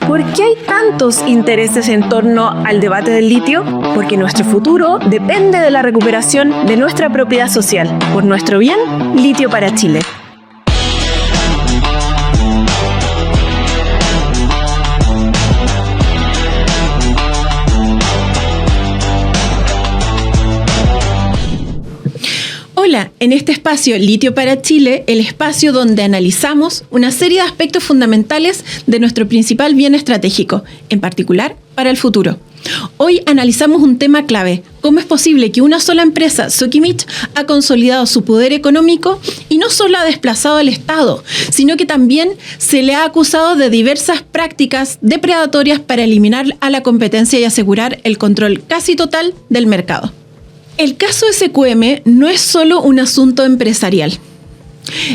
¿Por qué hay tantos intereses en torno al debate del litio? Porque nuestro futuro depende de la recuperación de nuestra propiedad social. Por nuestro bien, Litio para Chile. Hola, en este espacio Litio para Chile, el espacio donde analizamos una serie de aspectos fundamentales de nuestro principal bien estratégico, en particular para el futuro. Hoy analizamos un tema clave: cómo es posible que una sola empresa, Sokimich, ha consolidado su poder económico y no solo ha desplazado al Estado, sino que también se le ha acusado de diversas prácticas depredatorias para eliminar a la competencia y asegurar el control casi total del mercado. El caso SQM no es solo un asunto empresarial.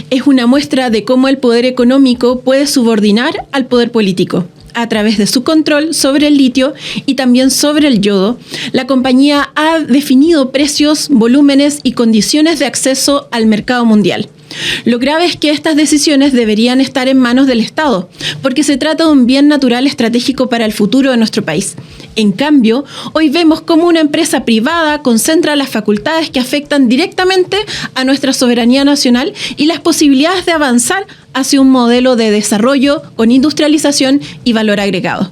Es una muestra de cómo el poder económico puede subordinar al poder político. A través de su control sobre el litio y también sobre el yodo, la compañía ha definido precios, volúmenes y condiciones de acceso al mercado mundial. Lo grave es que estas decisiones deberían estar en manos del Estado, porque se trata de un bien natural estratégico para el futuro de nuestro país. En cambio, hoy vemos cómo una empresa privada concentra las facultades que afectan directamente a nuestra soberanía nacional y las posibilidades de avanzar hacia un modelo de desarrollo con industrialización y valor agregado.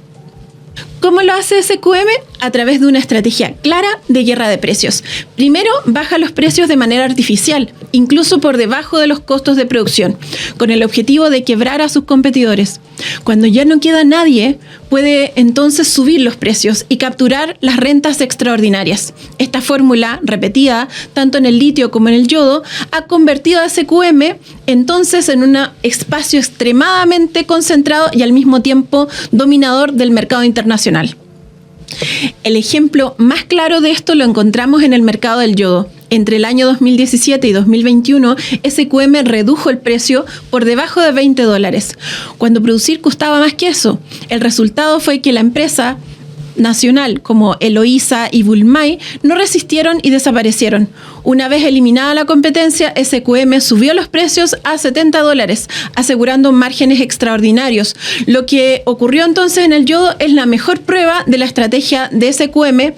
¿Cómo lo hace SQM? A través de una estrategia clara de guerra de precios. Primero, baja los precios de manera artificial, incluso por debajo de los costos de producción, con el objetivo de quebrar a sus competidores. Cuando ya no queda nadie, puede entonces subir los precios y capturar las rentas extraordinarias. Esta fórmula, repetida tanto en el litio como en el yodo, ha convertido a SQM entonces en un espacio extremadamente concentrado y al mismo tiempo dominador del mercado internacional. El ejemplo más claro de esto lo encontramos en el mercado del yodo. Entre el año 2017 y 2021, SQM redujo el precio por debajo de $20, cuando producir costaba más que eso. El resultado fue que la empresa nacional como Eloísa y Bulmay no resistieron y desaparecieron. Una vez eliminada la competencia, SQM subió los precios a $70, asegurando márgenes extraordinarios. Lo que ocurrió entonces en el yodo es la mejor prueba de la estrategia de SQM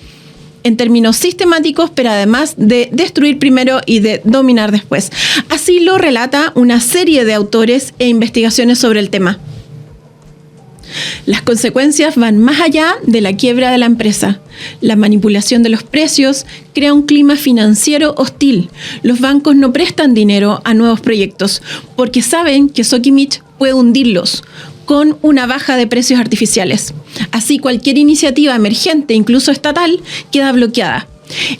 en términos sistemáticos, pero además de destruir primero y de dominar después. Así lo relata una serie de autores e investigaciones sobre el tema. Las consecuencias van más allá de la quiebra de la empresa. La manipulación de los precios crea un clima financiero hostil. Los bancos no prestan dinero a nuevos proyectos porque saben que Sokimich puede hundirlos con una baja de precios artificiales. Así, cualquier iniciativa emergente, incluso estatal, queda bloqueada.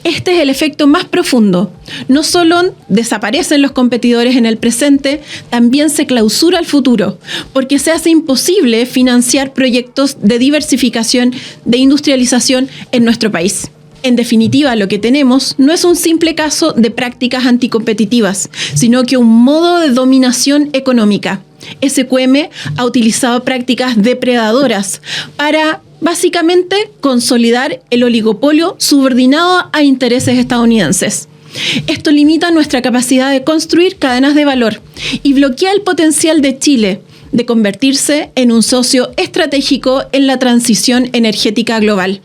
Este es el efecto más profundo. No solo desaparecen los competidores en el presente, también se clausura el futuro, porque se hace imposible financiar proyectos de diversificación, de industrialización en nuestro país. En definitiva, lo que tenemos no es un simple caso de prácticas anticompetitivas, sino que un modo de dominación económica. SQM ha utilizado prácticas depredadoras para básicamente consolidar el oligopolio subordinado a intereses estadounidenses. Esto limita nuestra capacidad de construir cadenas de valor y bloquea el potencial de Chile de convertirse en un socio estratégico en la transición energética global.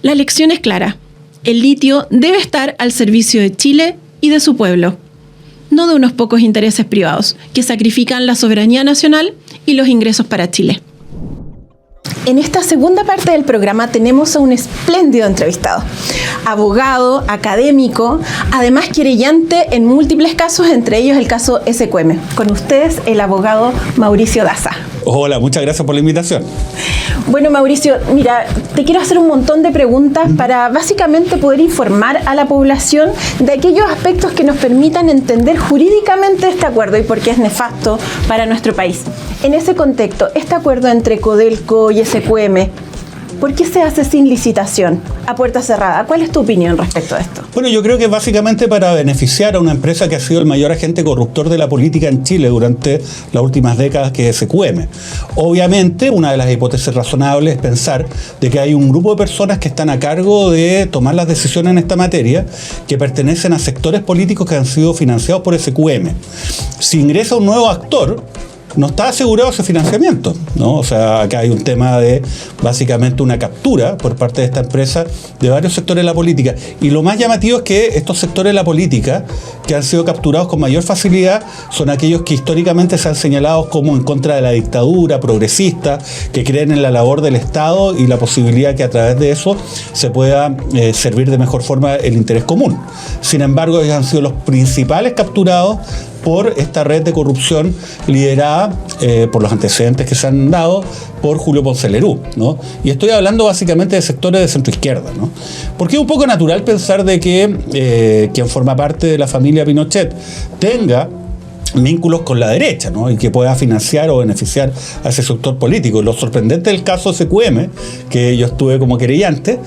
La lección es clara: el litio debe estar al servicio de Chile y de su pueblo, no de unos pocos intereses privados que sacrifican la soberanía nacional y los ingresos para Chile. En esta segunda parte del programa tenemos a un espléndido entrevistado, abogado, académico, además querellante en múltiples casos, entre ellos el caso SQM. Con ustedes, el abogado Mauricio Daza. Hola, muchas gracias por la invitación. Bueno, Mauricio, mira, te quiero hacer un montón de preguntas para básicamente poder informar a la población de aquellos aspectos que nos permitan entender jurídicamente este acuerdo y por qué es nefasto para nuestro país. En ese contexto, este acuerdo entre Codelco y SQM, ¿por qué se hace sin licitación, a puerta cerrada? ¿Cuál es tu opinión respecto a esto? Bueno, yo creo que básicamente para beneficiar a una empresa que ha sido el mayor agente corruptor de la política en Chile durante las últimas décadas, que es SQM. Obviamente, una de las hipótesis razonables es pensar de que hay un grupo de personas que están a cargo de tomar las decisiones en esta materia, que pertenecen a sectores políticos que han sido financiados por SQM. Si ingresa un nuevo actor, no está asegurado ese financiamiento, ¿no? O sea, acá hay un tema de básicamente una captura por parte de esta empresa de varios sectores de la política. Y lo más llamativo es que estos sectores de la política que han sido capturados con mayor facilidad son aquellos que históricamente se han señalado como en contra de la dictadura, progresistas, que creen en la labor del Estado y la posibilidad que a través de eso se pueda servir de mejor forma el interés común. Sin embargo, ellos han sido los principales capturados por esta red de corrupción liderada por los antecedentes que se han dado por Julio Ponce Lerú, ¿no? Y estoy hablando básicamente de sectores de centroizquierda, ¿no? Porque es un poco natural pensar de que quien forma parte de la familia Pinochet tenga vínculos con la derecha, ¿no? Y que pueda financiar o beneficiar a ese sector político. Lo sorprendente del caso SQM, que yo estuve como querellante,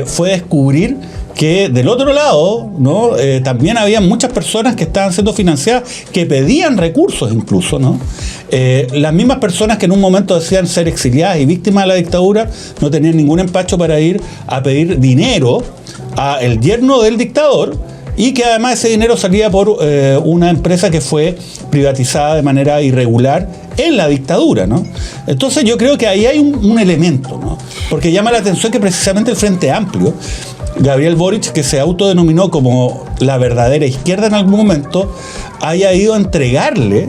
fue descubrir que del otro lado, ¿no? También había muchas personas que estaban siendo financiadas, que pedían recursos incluso, ¿no? Las mismas personas que en un momento decían ser exiliadas y víctimas de la dictadura no tenían ningún empacho para ir a pedir dinero al yerno del dictador, y que además ese dinero salía por una empresa que fue privatizada de manera irregular en la dictadura, ¿no? Entonces yo creo que ahí hay un elemento, ¿no? Porque llama la atención que precisamente el Frente Amplio, Gabriel Boric, que se autodenominó como la verdadera izquierda en algún momento, haya ido a entregarle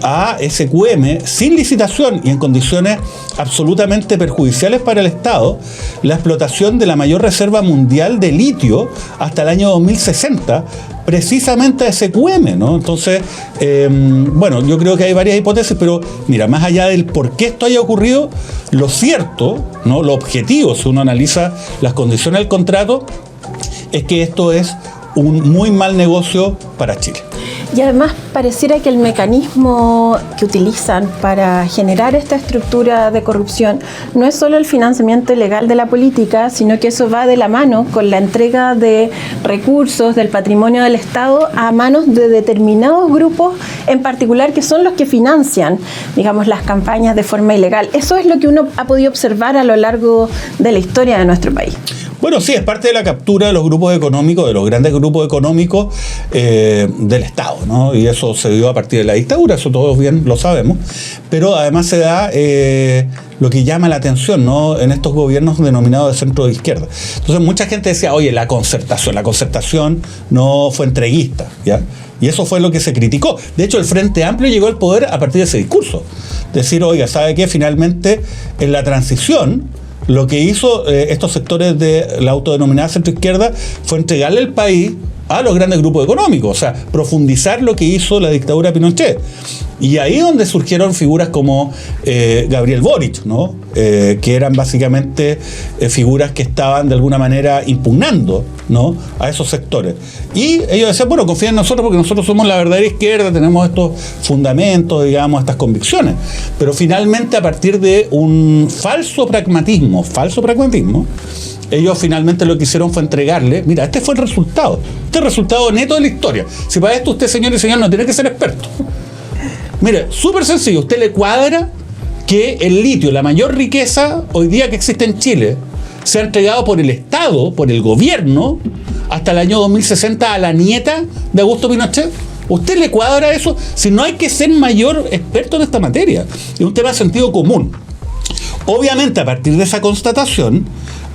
a SQM sin licitación y en condiciones absolutamente perjudiciales para el Estado la explotación de la mayor reserva mundial de litio hasta el año 2060, precisamente a SQM, ¿no? Entonces, bueno, yo creo que hay varias hipótesis, pero mira, más allá del por qué esto haya ocurrido, lo cierto, ¿no? Lo objetivo, si uno analiza las condiciones del contrato, es que esto es un muy mal negocio para Chile. Y además pareciera que el mecanismo que utilizan para generar esta estructura de corrupción no es solo el financiamiento ilegal de la política, sino que eso va de la mano con la entrega de recursos del patrimonio del Estado a manos de determinados grupos en particular, que son los que financian, digamos, las campañas de forma ilegal. Eso es lo que uno ha podido observar a lo largo de la historia de nuestro país. Bueno, sí, es parte de la captura de los grupos económicos, de los grandes grupos económicos del Estado, ¿no? Y eso se dio a partir de la dictadura, eso todos bien lo sabemos, pero además se da lo que llama la atención, ¿no? En estos gobiernos denominados de centro de izquierda. Entonces mucha gente decía, oye, la concertación no fue entreguista, ¿ya? Y eso fue lo que se criticó. De hecho, el Frente Amplio llegó al poder a partir de ese discurso. Decir, oiga, ¿sabe qué? Finalmente, en la transición, lo que hizo estos sectores de la autodenominada centroizquierda fue entregarle el país a los grandes grupos económicos, o sea, profundizar lo que hizo la dictadura de Pinochet. Y ahí es donde surgieron figuras como Gabriel Boric, ¿no? Que eran básicamente figuras que estaban de alguna manera impugnando, ¿no? A esos sectores. Y ellos decían, bueno, confíen en nosotros porque nosotros somos la verdadera izquierda, tenemos estos fundamentos, digamos, estas convicciones. Pero finalmente, a partir de un falso pragmatismo, ellos finalmente lo que hicieron fue entregarle, mira, este fue el resultado neto de la historia. Si para esto usted, señor y señor, no tiene que ser experto. Mire, súper sencillo, usted le cuadra que el litio, la mayor riqueza hoy día que existe en Chile, se ha entregado por el Estado, por el gobierno, hasta el año 2060 a la nieta de Augusto Pinochet. ¿Usted le cuadra eso? Si no hay que ser mayor experto en esta materia, es un tema de sentido común. Obviamente, a partir de esa constatación,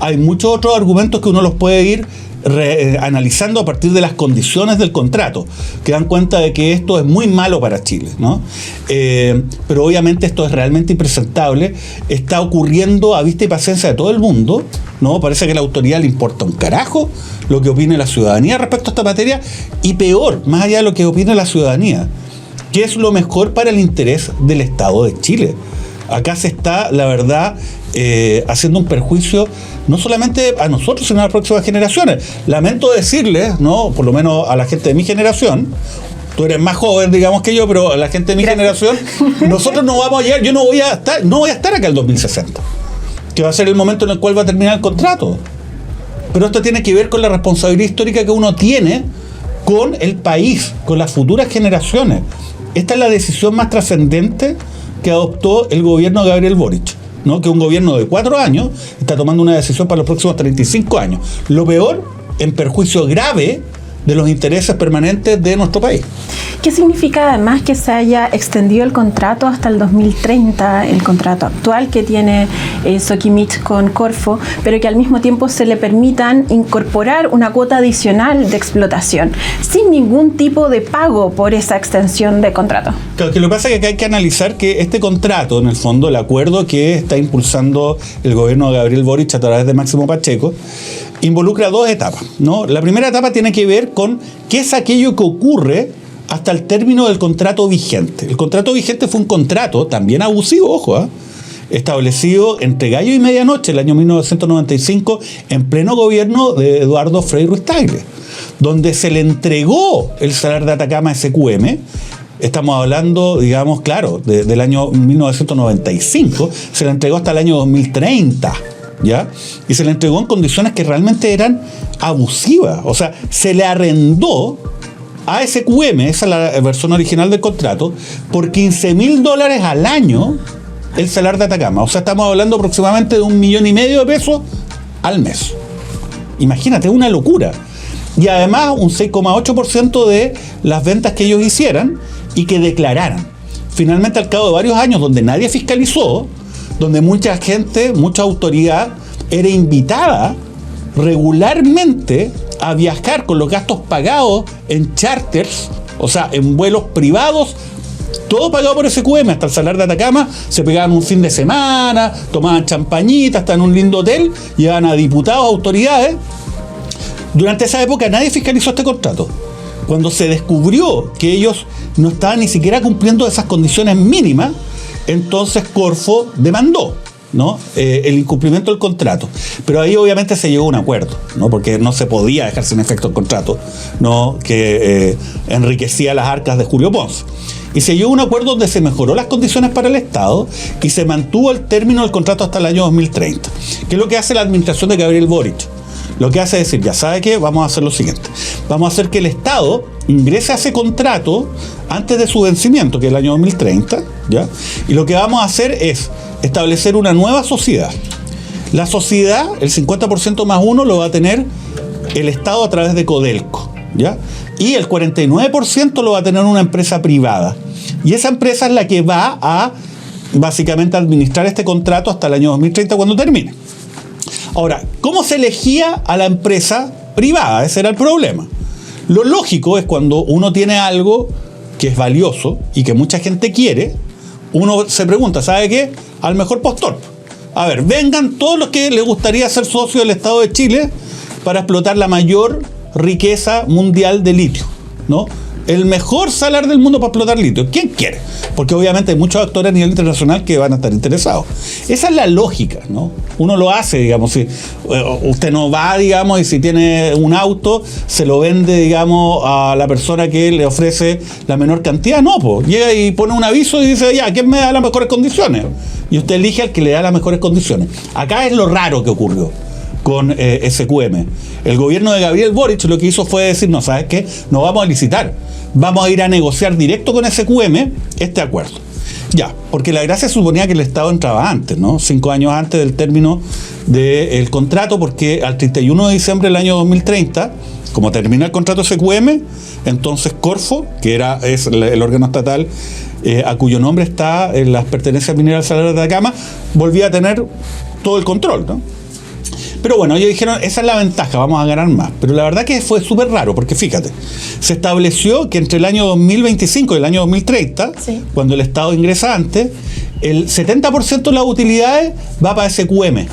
hay muchos otros argumentos que uno los puede ir analizando a partir de las condiciones del contrato, que dan cuenta de que esto es muy malo para Chile, ¿no? Pero obviamente esto es realmente impresentable, está ocurriendo a vista y paciencia de todo el mundo, ¿no? Parece que a la autoridad le importa un carajo lo que opine la ciudadanía respecto a esta materia, y peor, más allá de lo que opine la ciudadanía, ¿qué es lo mejor para el interés del Estado de Chile? Acá se está, la verdad, haciendo un perjuicio no solamente a nosotros, sino a las próximas generaciones. Lamento decirles, ¿no? Por lo menos a la gente de mi generación, tú eres más joven, digamos, que yo, pero a la gente de mi generación, nosotros no vamos a llegar, yo no voy a estar acá el 2060, que va a ser el momento en el cual va a terminar el contrato. Pero esto tiene que ver con la responsabilidad histórica que uno tiene con el país, con las futuras generaciones. Esta es la decisión más trascendente que adoptó el gobierno de Gabriel Boric, ¿no? Que un gobierno de 4 años está tomando una decisión para los próximos 35 años. Lo peor, en perjuicio grave de los intereses permanentes de nuestro país. ¿Qué significa además que se haya extendido el contrato hasta el 2030, el contrato actual que tiene Sokimich con Corfo, pero que al mismo tiempo se le permitan incorporar una cuota adicional de explotación, sin ningún tipo de pago por esa extensión de contrato? Claro, que lo que pasa es que hay que analizar que este contrato, en el fondo, el acuerdo que está impulsando el gobierno de Gabriel Boric a través de Máximo Pacheco, involucra dos etapas, ¿no? La primera etapa tiene que ver con qué es aquello que ocurre hasta el término del contrato vigente. El contrato vigente fue un contrato también abusivo, ojo, establecido entre gallo y medianoche, el año 1995, en pleno gobierno de Eduardo Frei Ruiz-Tagle, donde se le entregó el Salar de Atacama a SQM. Estamos hablando, digamos, claro, del año 1995, se le entregó hasta el año 2030. ¿Ya? Y se le entregó en condiciones que realmente eran abusivas. O sea, se le arrendó a SQM, esa es la versión original del contrato, por $15,000 al año el Salar de Atacama. O sea, estamos hablando aproximadamente de $1,5 millones de pesos al mes. Imagínate, es una locura. Y además un 6,8% de las ventas que ellos hicieran y que declararan. Finalmente, al cabo de varios años donde nadie fiscalizó, donde mucha gente, mucha autoridad era invitada regularmente a viajar con los gastos pagados en charters, o sea, en vuelos privados, todo pagado por SQM, hasta el Salar de Atacama, se pegaban un fin de semana, tomaban champañita, hasta en un lindo hotel, llevaban a diputados, autoridades. Durante esa época nadie fiscalizó este contrato. Cuando se descubrió que ellos no estaban ni siquiera cumpliendo esas condiciones mínimas, entonces Corfo demandó, ¿no? El incumplimiento del contrato. Pero ahí obviamente se llegó a un acuerdo, ¿no? Porque no se podía dejar sin efecto el contrato, ¿no? Que enriquecía las arcas de Julio Ponce. Y se llegó a un acuerdo donde se mejoró las condiciones para el Estado y se mantuvo el término del contrato hasta el año 2030. ¿Qué es lo que hace la administración de Gabriel Boric? Lo que hace es decir, ya sabe qué, vamos a hacer lo siguiente. Vamos a hacer que el Estado ingrese a ese contrato antes de su vencimiento, que es el año 2030, ¿ya? Y lo que vamos a hacer es establecer una nueva sociedad. La sociedad, el 50% más uno, lo va a tener el Estado a través de Codelco, ¿ya? Y el 49% lo va a tener una empresa privada. Y esa empresa es la que va a, básicamente, administrar este contrato hasta el año 2030 cuando termine. Ahora, ¿cómo se elegía a la empresa privada? Ese era el problema. Lo lógico es cuando uno tiene algo que es valioso y que mucha gente quiere, uno se pregunta, ¿sabe qué? Al mejor postor. A ver, vengan todos los que les gustaría ser socios del Estado de Chile para explotar la mayor riqueza mundial de litio, ¿no? El mejor salar del mundo para explotar litio. ¿Quién quiere? Porque obviamente hay muchos actores a nivel internacional que van a estar interesados. Esa es la lógica, ¿no? Uno lo hace, digamos, si usted no va, digamos, y si tiene un auto, se lo vende, digamos, a la persona que le ofrece la menor cantidad. No, pues llega y pone un aviso y dice, ya, ¿quién me da las mejores condiciones? Y usted elige al que le da las mejores condiciones. Acá es lo raro que ocurrió con SQM. El gobierno de Gabriel Boric lo que hizo fue decir, no, ¿sabes qué? No vamos a licitar, vamos a ir a negociar directo con SQM este acuerdo. Ya, porque la gracia suponía que el Estado entraba antes, ¿no? 5 años antes del término del contrato, porque al 31 de diciembre del año 2030, como termina el contrato SQM, entonces Corfo, que es el órgano estatal a cuyo nombre está en las pertenencias mineras al Salar de Atacama, volvía a tener todo el control, ¿no? Pero bueno, ellos dijeron, esa es la ventaja, vamos a ganar más. Pero la verdad que fue súper raro, porque fíjate, se estableció que entre el año 2025 y el año 2030, sí, cuando el Estado ingresa antes, el 70% de las utilidades va para SQM.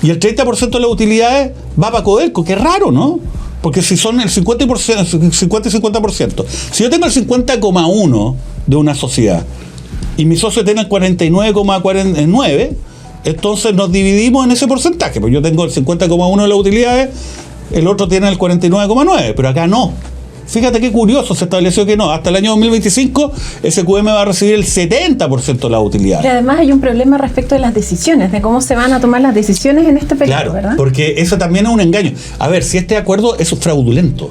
Y el 30% de las utilidades va para Codelco, que es raro, ¿no? Porque si son el 50 y 50%, si yo tengo el 50,1% de una sociedad y mi socio tiene el 49,49%, entonces nos dividimos en ese porcentaje, porque yo tengo el 50,1% de las utilidades, el otro tiene el 49,9%, pero acá no. Fíjate qué curioso, se estableció que no. Hasta el año 2025, SQM va a recibir el 70% de las utilidades. Y además hay un problema respecto de las decisiones, de cómo se van a tomar las decisiones en este periodo, claro, ¿verdad? Porque eso también es un engaño. A ver, si este acuerdo es fraudulento.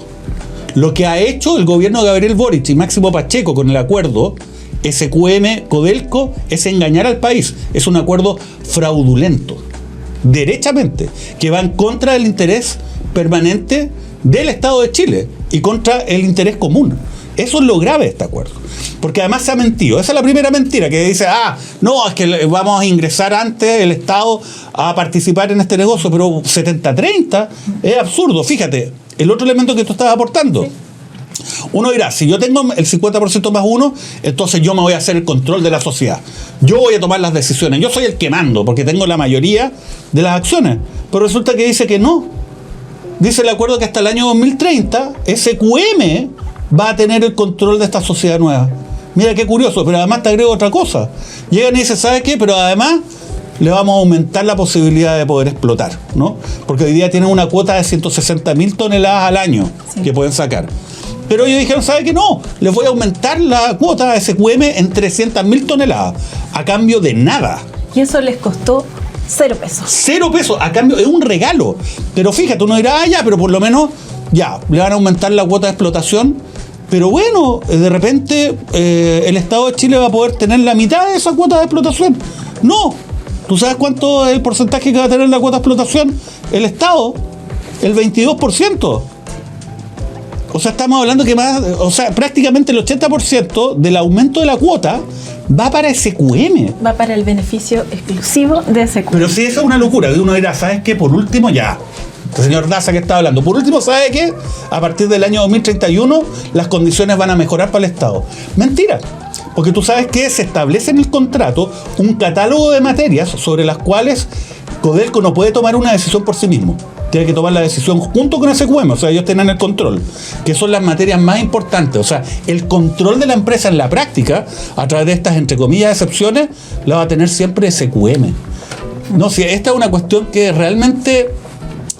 Lo que ha hecho el gobierno de Gabriel Boric y Máximo Pacheco con el acuerdo SQM Codelco es engañar al país. Es un acuerdo fraudulento, derechamente, que va en contra del interés permanente del Estado de Chile y contra el interés común. Eso es lo grave de este acuerdo. Porque además se ha mentido. Esa es la primera mentira, que dice, no, es que vamos a ingresar antes el Estado a participar en este negocio, pero 70-30 es absurdo. Fíjate, el otro elemento que tú estabas aportando. Sí. Uno dirá, si yo tengo el 50% más uno, entonces yo me voy a hacer el control de la sociedad. Yo voy a tomar las decisiones. Yo soy el que mando, porque tengo la mayoría de las acciones. Pero resulta que dice que no. Dice el acuerdo que hasta el año 2030, SQM va a tener el control de esta sociedad nueva. Mira qué curioso, pero además te agrego otra cosa. Llegan y dicen, ¿sabes qué? Pero además le vamos a aumentar la posibilidad de poder explotar, ¿no? Porque hoy día tienen una cuota de 160.000 toneladas al año que pueden sacar. Pero ellos dijeron, ¿sabe qué? No, les voy a aumentar la cuota de SQM en 300.000 toneladas, a cambio de nada. Y eso les costó 0 pesos. 0 pesos, a cambio, es un regalo. Pero fíjate, uno dirá, ya, pero por lo menos, ya, le van a aumentar la cuota de explotación. Pero bueno, de repente el Estado de Chile va a poder tener la mitad de esa cuota de explotación. No, ¿tú sabes cuánto es el porcentaje que va a tener la cuota de explotación? El Estado, el 22%. O sea, estamos hablando que prácticamente el 80% del aumento de la cuota va para SQM. Va para el beneficio exclusivo de SQM. Pero sí, eso es una locura. Uno dirá, ¿sabes qué? Por último, ya. El señor Daza que está hablando. Por último, ¿sabe qué? A partir del año 2031, las condiciones van a mejorar para el Estado. Mentira. Porque tú sabes que se establece en el contrato un catálogo de materias sobre las cuales Codelco no puede tomar una decisión por sí mismo. Tiene que tomar la decisión junto con SQM, o sea, ellos tienen el control, que son las materias más importantes. O sea, el control de la empresa en la práctica, a través de estas, entre comillas, excepciones, la va a tener siempre SQM. No, si esta es una cuestión que realmente...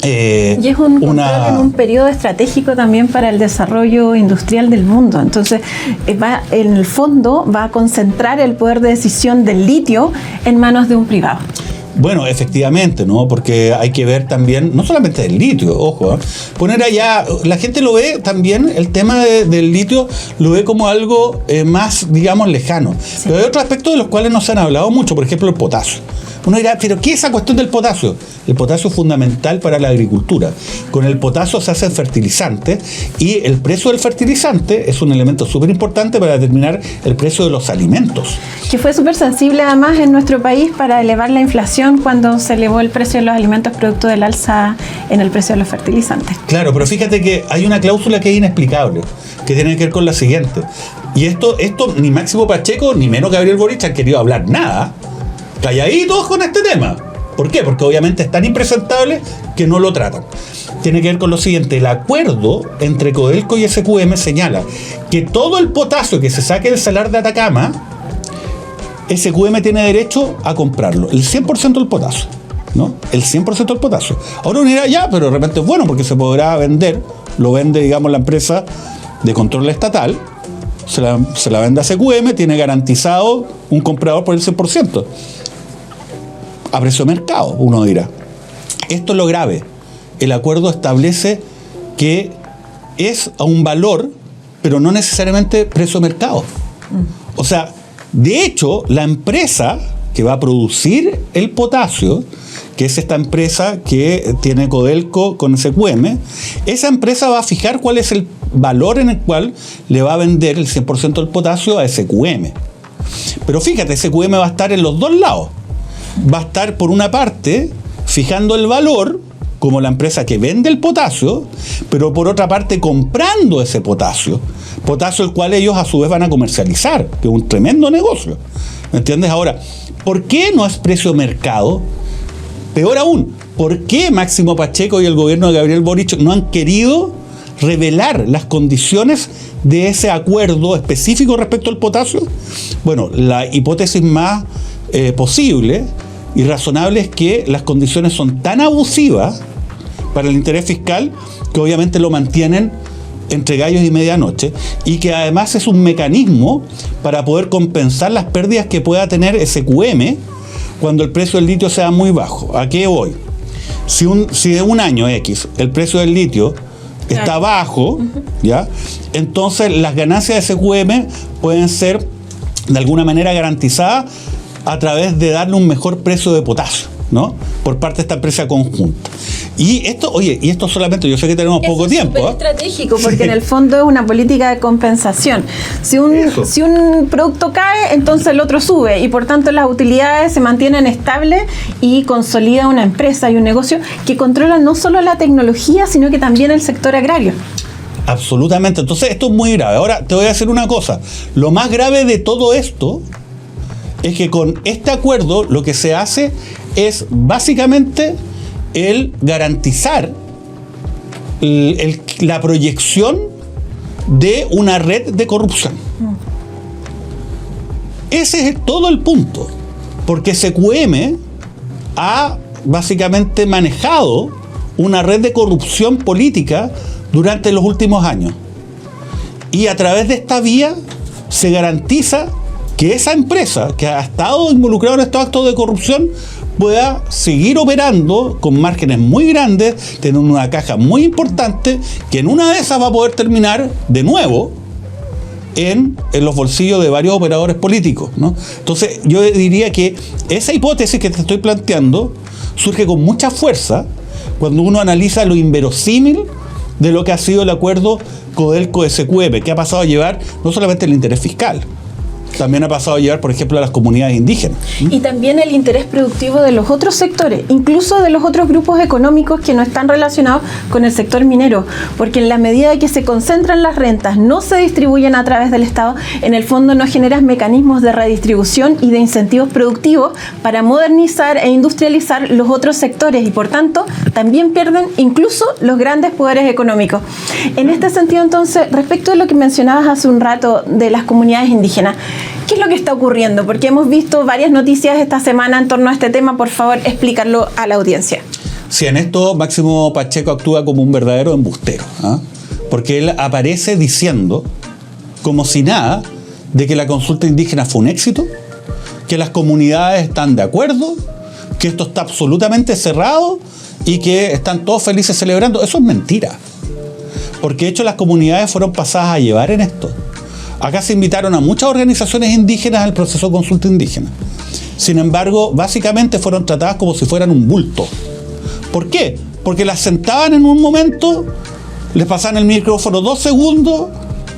y es un control en un periodo estratégico también para el desarrollo industrial del mundo. Entonces, en el fondo, va a concentrar el poder de decisión del litio en manos de un privado. Bueno, efectivamente, ¿no? Porque hay que ver también, no solamente el litio, ojo, poner allá, la gente lo ve también, el tema del litio lo ve como algo más, digamos, lejano. Sí. Pero hay otros aspectos de los cuales no se han hablado mucho, por ejemplo, el potasio. Uno dirá, ¿pero qué es esa cuestión del potasio? El potasio es fundamental para la agricultura. Con el potasio se hacen fertilizantes y el precio del fertilizante es un elemento súper importante para determinar el precio de los alimentos. Que fue súper sensible además en nuestro país para elevar la inflación cuando se elevó el precio de los alimentos producto del alza en el precio de los fertilizantes. Claro, pero fíjate que hay una cláusula que es inexplicable, que tiene que ver con la siguiente. Y esto ni Máximo Pacheco, ni menos Gabriel Boric han querido hablar nada. Calladitos con este tema. ¿Por qué? Porque obviamente es tan impresentable que no lo tratan. Tiene que ver con lo siguiente: el acuerdo entre Codelco y SQM señala que todo el potasio que se saque del salar de Atacama, SQM tiene derecho a comprarlo, el 100% del potasio, ¿no? El 100% del potasio. Ahora uno dirá, ya, pero de repente es bueno porque se podrá vender, lo vende, digamos, la empresa de control estatal, se la vende a SQM, tiene garantizado un comprador por el 100%. A precio de mercado, uno dirá. Esto es lo grave. El acuerdo establece que es a un valor, pero no necesariamente precio de mercado. O sea, de hecho, la empresa que va a producir el potasio, que es esta empresa que tiene Codelco con SQM, esa empresa va a fijar cuál es el valor en el cual le va a vender el 100% del potasio a SQM. Pero fíjate, SQM va a estar en los dos lados. Va a estar por una parte fijando el valor como la empresa que vende el potasio, pero por otra parte comprando ese potasio el cual ellos a su vez van a comercializar, que es un tremendo negocio. ¿Me entiendes? Ahora, ¿por qué no es precio de mercado? Peor aún, ¿por qué Máximo Pacheco y el gobierno de Gabriel Boric no han querido revelar las condiciones de ese acuerdo específico respecto al potasio? Bueno, la hipótesis más posible y razonable es que las condiciones son tan abusivas para el interés fiscal que obviamente lo mantienen entre gallos y medianoche, y que además es un mecanismo para poder compensar las pérdidas que pueda tener SQM cuando el precio del litio sea muy bajo. ¿A qué voy? Si de un año X el precio del litio está bajo, ¿ya? Entonces las ganancias de SQM pueden ser de alguna manera garantizadas a través de darle un mejor precio de potasio, ¿no? Por parte de esta empresa conjunta. Y esto solamente, yo sé que tenemos poco tiempo. Es estratégico, porque en el fondo es una política de compensación. Si un producto cae, entonces el otro sube, y por tanto las utilidades se mantienen estables y consolida una empresa y un negocio que controla no solo la tecnología, sino que también el sector agrario. Absolutamente. Entonces esto es muy grave. Ahora te voy a decir una cosa. Lo más grave de todo esto es que con este acuerdo lo que se hace es básicamente el garantizar la proyección de una red de corrupción. Ese es todo el punto, porque SQM ha básicamente manejado una red de corrupción política durante los últimos años, y a través de esta vía se garantiza que esa empresa que ha estado involucrada en estos actos de corrupción pueda seguir operando con márgenes muy grandes, teniendo una caja muy importante, que en una de esas va a poder terminar de nuevo en los bolsillos de varios operadores políticos, ¿no? Entonces yo diría que esa hipótesis que te estoy planteando surge con mucha fuerza cuando uno analiza lo inverosímil de lo que ha sido el acuerdo Codelco-SQM, que ha pasado a llevar no solamente el interés fiscal, también ha pasado a llevar, por ejemplo, a las comunidades indígenas. Y también el interés productivo de los otros sectores, incluso de los otros grupos económicos que no están relacionados con el sector minero, porque en la medida de que se concentran las rentas, no se distribuyen a través del Estado, en el fondo no generan mecanismos de redistribución y de incentivos productivos para modernizar e industrializar los otros sectores, y por tanto también pierden incluso los grandes poderes económicos. En este sentido, entonces, respecto a lo que mencionabas hace un rato de las comunidades indígenas, ¿qué es lo que está ocurriendo? Porque hemos visto varias noticias esta semana en torno a este tema. Por favor, explícalo a la audiencia. Sí, en esto Máximo Pacheco actúa como un verdadero embustero, ¿eh? Porque él aparece diciendo, como si nada, de que la consulta indígena fue un éxito, que las comunidades están de acuerdo, que esto está absolutamente cerrado y que están todos felices celebrando. Eso es mentira, porque de hecho las comunidades fueron pasadas a llevar en esto. Acá se invitaron a muchas organizaciones indígenas al proceso de consulta indígena. Sin embargo, básicamente fueron tratadas como si fueran un bulto. ¿Por qué? Porque las sentaban en un momento, les pasaban el micrófono 2 segundos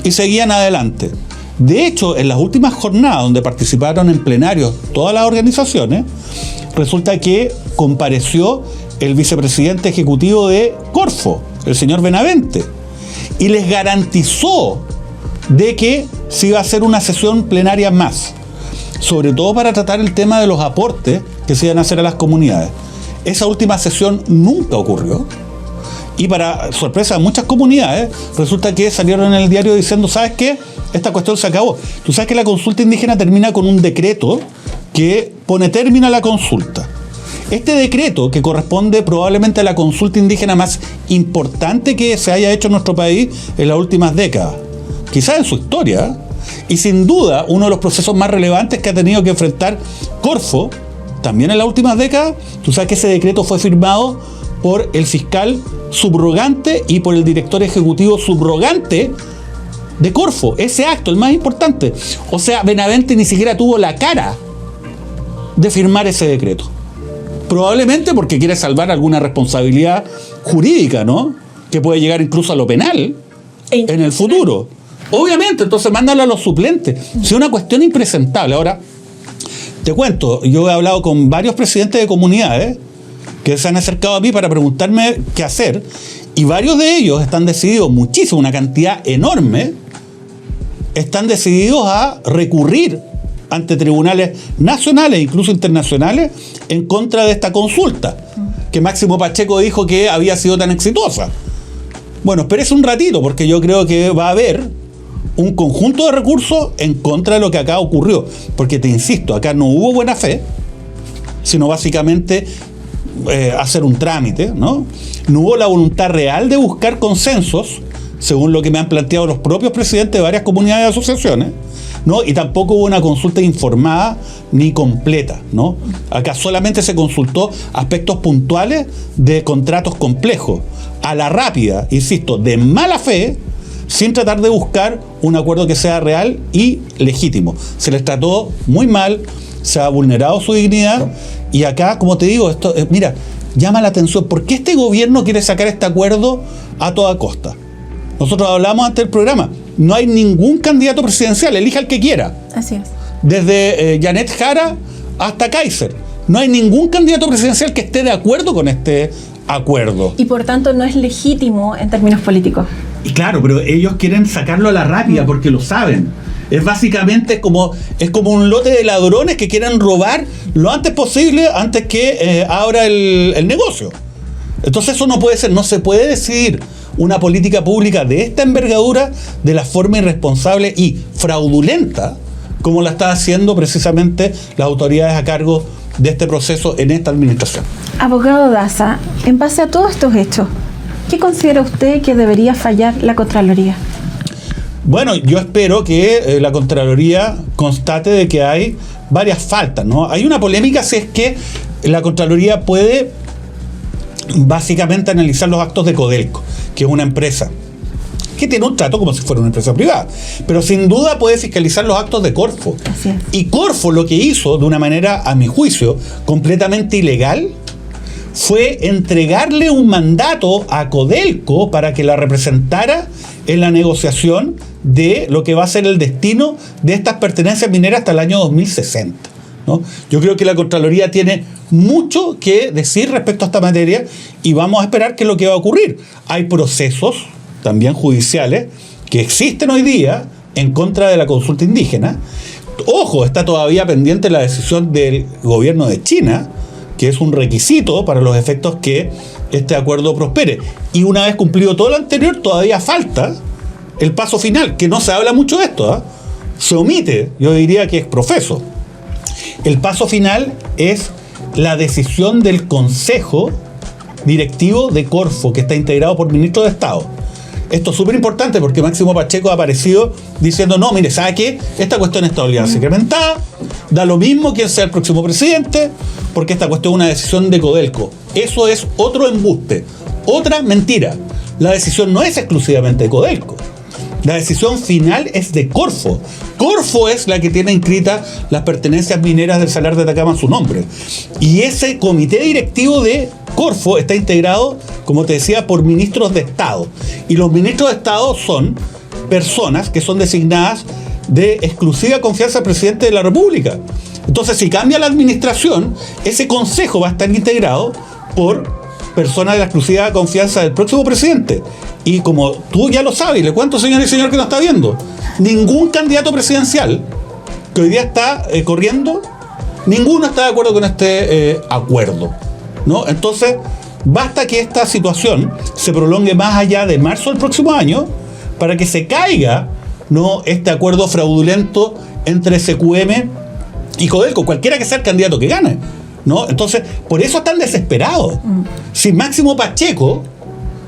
y seguían adelante. De hecho, en las últimas jornadas donde participaron en plenarios todas las organizaciones, resulta que compareció el vicepresidente ejecutivo de Corfo, el señor Benavente, y les garantizó de que se iba a hacer una sesión plenaria más, sobre todo para tratar el tema de los aportes que se iban a hacer a las comunidades. Esa última sesión nunca ocurrió, y para sorpresa de muchas comunidades, resulta que salieron en el diario diciendo, ¿sabes qué? Esta cuestión se acabó. Tú sabes que la consulta indígena termina con un decreto que pone término a la consulta. Este decreto, que corresponde probablemente a la consulta indígena más importante que se haya hecho en nuestro país en las últimas décadas, quizás en su historia, y sin duda uno de los procesos más relevantes que ha tenido que enfrentar Corfo, también en las últimas décadas. Tú sabes que ese decreto fue firmado por el fiscal subrogante y por el director ejecutivo subrogante de Corfo. Ese acto, el más importante. O sea, Benavente ni siquiera tuvo la cara de firmar ese decreto. Probablemente porque quiere salvar alguna responsabilidad jurídica, ¿no? Que puede llegar incluso a lo penal en el futuro. Obviamente, entonces mándalo a los suplentes. Es una cuestión impresentable. Ahora, te cuento, yo he hablado con varios presidentes de comunidades que se han acercado a mí para preguntarme qué hacer, y varios de ellos están decididos, muchísimo, una cantidad enorme, están decididos a recurrir ante tribunales nacionales, incluso internacionales, en contra de esta consulta, que Máximo Pacheco dijo que había sido tan exitosa. Bueno, espérese un ratito, porque yo creo que va a haber un conjunto de recursos en contra de lo que acá ocurrió. Porque te insisto, acá no hubo buena fe, sino básicamente hacer un trámite, ¿no? No hubo la voluntad real de buscar consensos, según lo que me han planteado los propios presidentes de varias comunidades y asociaciones, ¿no? Y tampoco hubo una consulta informada ni completa, ¿no? Acá solamente se consultó aspectos puntuales de contratos complejos, a la rápida, insisto, de mala fe, sin tratar de buscar un acuerdo que sea real y legítimo. Se les trató muy mal, se ha vulnerado su dignidad. Y acá, como te digo, esto, mira, llama la atención. ¿Por qué este gobierno quiere sacar este acuerdo a toda costa? Nosotros hablamos antes del programa. No hay ningún candidato presidencial, elija el que quiera. Así es. Desde Janet Jara hasta Kaiser. No hay ningún candidato presidencial que esté de acuerdo con este acuerdo. Y por tanto no es legítimo en términos políticos. Y claro, pero ellos quieren sacarlo a la rápida porque lo saben. Es básicamente como un lote de ladrones que quieren robar lo antes posible, antes que abra el negocio. Entonces eso no puede ser, no se puede decidir una política pública de esta envergadura de la forma irresponsable y fraudulenta como la está haciendo precisamente las autoridades a cargo de este proceso en esta administración. Abogado Daza, en base a todos estos hechos, ¿qué considera usted que debería fallar la Contraloría? Bueno, yo espero que la Contraloría constate de que hay varias faltas, ¿no? Hay una polémica si es que la Contraloría puede básicamente analizar los actos de Codelco, que es una empresa que tiene un trato como si fuera una empresa privada, pero sin duda puede fiscalizar los actos de Corfo. Así es. Y Corfo lo que hizo de una manera, a mi juicio, completamente ilegal, fue entregarle un mandato a Codelco para que la representara en la negociación de lo que va a ser el destino de estas pertenencias mineras hasta el año 2060, ¿no? Yo creo que la Contraloría tiene mucho que decir respecto a esta materia y vamos a esperar qué es lo que va a ocurrir. Hay procesos también judiciales que existen hoy día en contra de la consulta indígena. Ojo, está todavía pendiente la decisión del gobierno de China, que es un requisito para los efectos que este acuerdo prospere. Y una vez cumplido todo lo anterior, todavía falta el paso final, que no se habla mucho de esto, ¿eh? Se omite, yo diría que es profeso. El paso final es la decisión del Consejo Directivo de Corfo, que está integrado por ministros de Estado. Esto es súper importante porque Máximo Pacheco ha aparecido diciendo, no, mire, ¿sabe qué? Esta cuestión está obligada secrementada, da lo mismo quién sea el próximo presidente, porque esta cuestión es una decisión de Codelco. Eso es otro embuste, otra mentira. La decisión no es exclusivamente de Codelco. La decisión final es de Corfo. Corfo es la que tiene inscritas las pertenencias mineras del Salar de Atacama en su nombre. Y ese comité directivo de Corfo está integrado, como te decía, por ministros de Estado. Y los ministros de Estado son personas que son designadas de exclusiva confianza del presidente de la República. Entonces, si cambia la administración, ese consejo va a estar integrado por personas de la exclusiva confianza del próximo presidente. Y como tú ya lo sabes, y le cuento, señor y señor que nos está viendo, ningún candidato presidencial que hoy día está corriendo, ninguno está de acuerdo con este acuerdo, ¿no? Entonces, basta que esta situación se prolongue más allá de marzo del próximo año para que se caiga, ¿no?, este acuerdo fraudulento entre SQM y Codelco, cualquiera que sea el candidato que gane, ¿no? Entonces, por eso están desesperados. Si Máximo Pacheco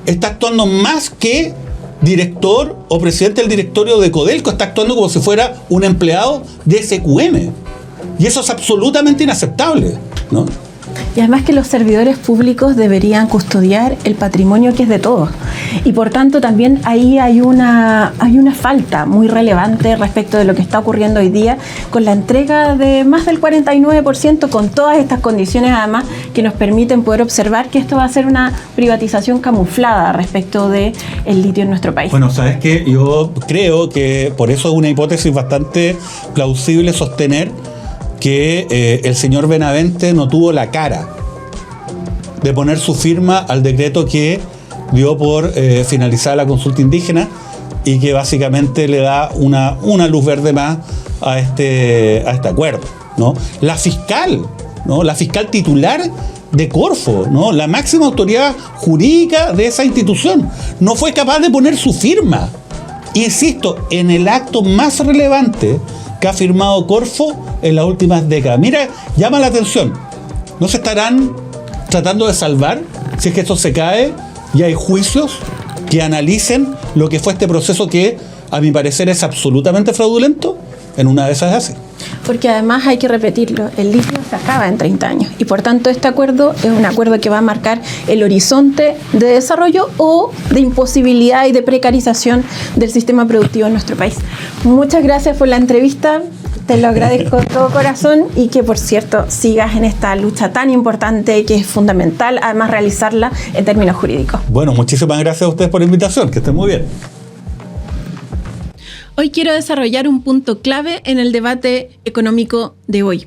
está actuando más que director o presidente del directorio de Codelco, está actuando como si fuera un empleado de SQM. Y eso es absolutamente inaceptable, ¿no? Y además que los servidores públicos deberían custodiar el patrimonio que es de todos. Y por tanto también ahí hay una falta muy relevante respecto de lo que está ocurriendo hoy día con la entrega de más del 49%, con todas estas condiciones además que nos permiten poder observar que esto va a ser una privatización camuflada respecto del litio en nuestro país. Bueno, ¿sabes qué? Yo creo que por eso es una hipótesis bastante plausible sostener que el señor Benavente no tuvo la cara de poner su firma al decreto que dio por finalizada la consulta indígena y que básicamente le da una luz verde más a este acuerdo, ¿no? La fiscal, ¿no?, la fiscal titular de Corfo, ¿no?, la máxima autoridad jurídica de esa institución, no fue capaz de poner su firma. Insisto, en el acto más relevante que ha firmado Corfo en las últimas décadas. Mira, llama la atención. ¿No se estarán tratando de salvar si es que esto se cae y hay juicios que analicen lo que fue este proceso que, a mi parecer, es absolutamente fraudulento? En una de esas es así. Porque además hay que repetirlo, el litio se acaba en 30 años y por tanto este acuerdo es un acuerdo que va a marcar el horizonte de desarrollo o de imposibilidad y de precarización del sistema productivo en nuestro país. Muchas gracias por la entrevista. Te lo agradezco de todo corazón y que, por cierto, sigas en esta lucha tan importante que es fundamental, además, realizarla en términos jurídicos. Bueno, muchísimas gracias a ustedes por la invitación. Que estén muy bien. Hoy quiero desarrollar un punto clave en el debate económico de hoy.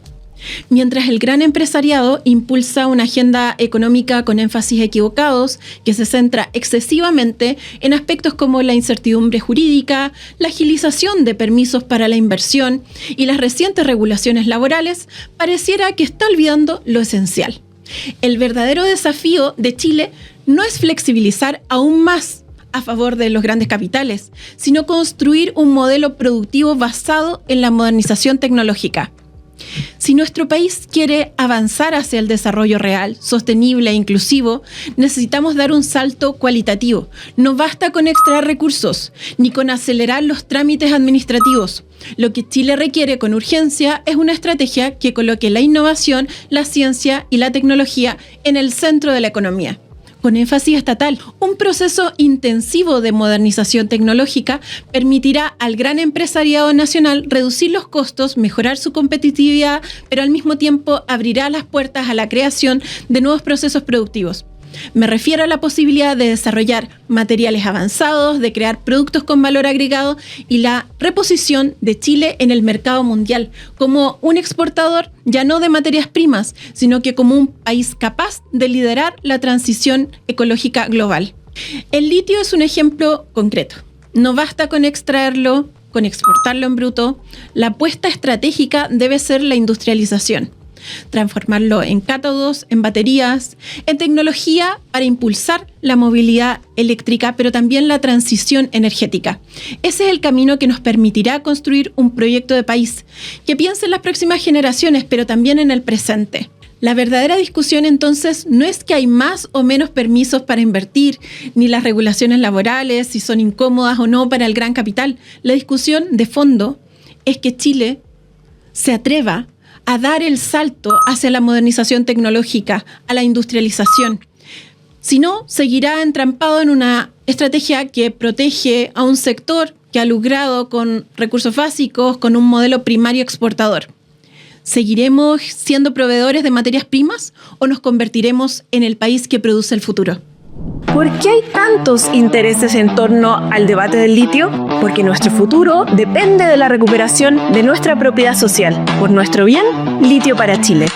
Mientras el gran empresariado impulsa una agenda económica con énfasis equivocados que se centra excesivamente en aspectos como la incertidumbre jurídica, la agilización de permisos para la inversión y las recientes regulaciones laborales, pareciera que está olvidando lo esencial. El verdadero desafío de Chile no es flexibilizar aún más a favor de los grandes capitales, sino construir un modelo productivo basado en la modernización tecnológica. Si nuestro país quiere avanzar hacia el desarrollo real, sostenible e inclusivo, necesitamos dar un salto cualitativo. No basta con extraer recursos, ni con acelerar los trámites administrativos. Lo que Chile requiere con urgencia es una estrategia que coloque la innovación, la ciencia y la tecnología en el centro de la economía. Con énfasis estatal, un proceso intensivo de modernización tecnológica permitirá al gran empresariado nacional reducir los costos, mejorar su competitividad, pero al mismo tiempo abrirá las puertas a la creación de nuevos procesos productivos. Me refiero a la posibilidad de desarrollar materiales avanzados, de crear productos con valor agregado y la reposición de Chile en el mercado mundial como un exportador ya no de materias primas, sino que como un país capaz de liderar la transición ecológica global. El litio es un ejemplo concreto. No basta con extraerlo, con exportarlo en bruto. La apuesta estratégica debe ser la industrialización. Transformarlo en cátodos, en baterías, en tecnología para impulsar la movilidad eléctrica, pero también la transición energética. Ese es el camino que nos permitirá construir un proyecto de país que piense en las próximas generaciones, pero también en el presente. La verdadera discusión entonces no es que hay más o menos permisos para invertir, ni las regulaciones laborales, si son incómodas o no para el gran capital. La discusión de fondo es que Chile se atreva a dar el salto hacia la modernización tecnológica, a la industrialización. Si no, seguirá entrampado en una estrategia que protege a un sector que ha lucrado con recursos básicos, con un modelo primario exportador. ¿Seguiremos siendo proveedores de materias primas o nos convertiremos en el país que produce el futuro? ¿Por qué hay tantos intereses en torno al debate del litio? Porque nuestro futuro depende de la recuperación de nuestra propiedad social. Por nuestro bien, Litio para Chile.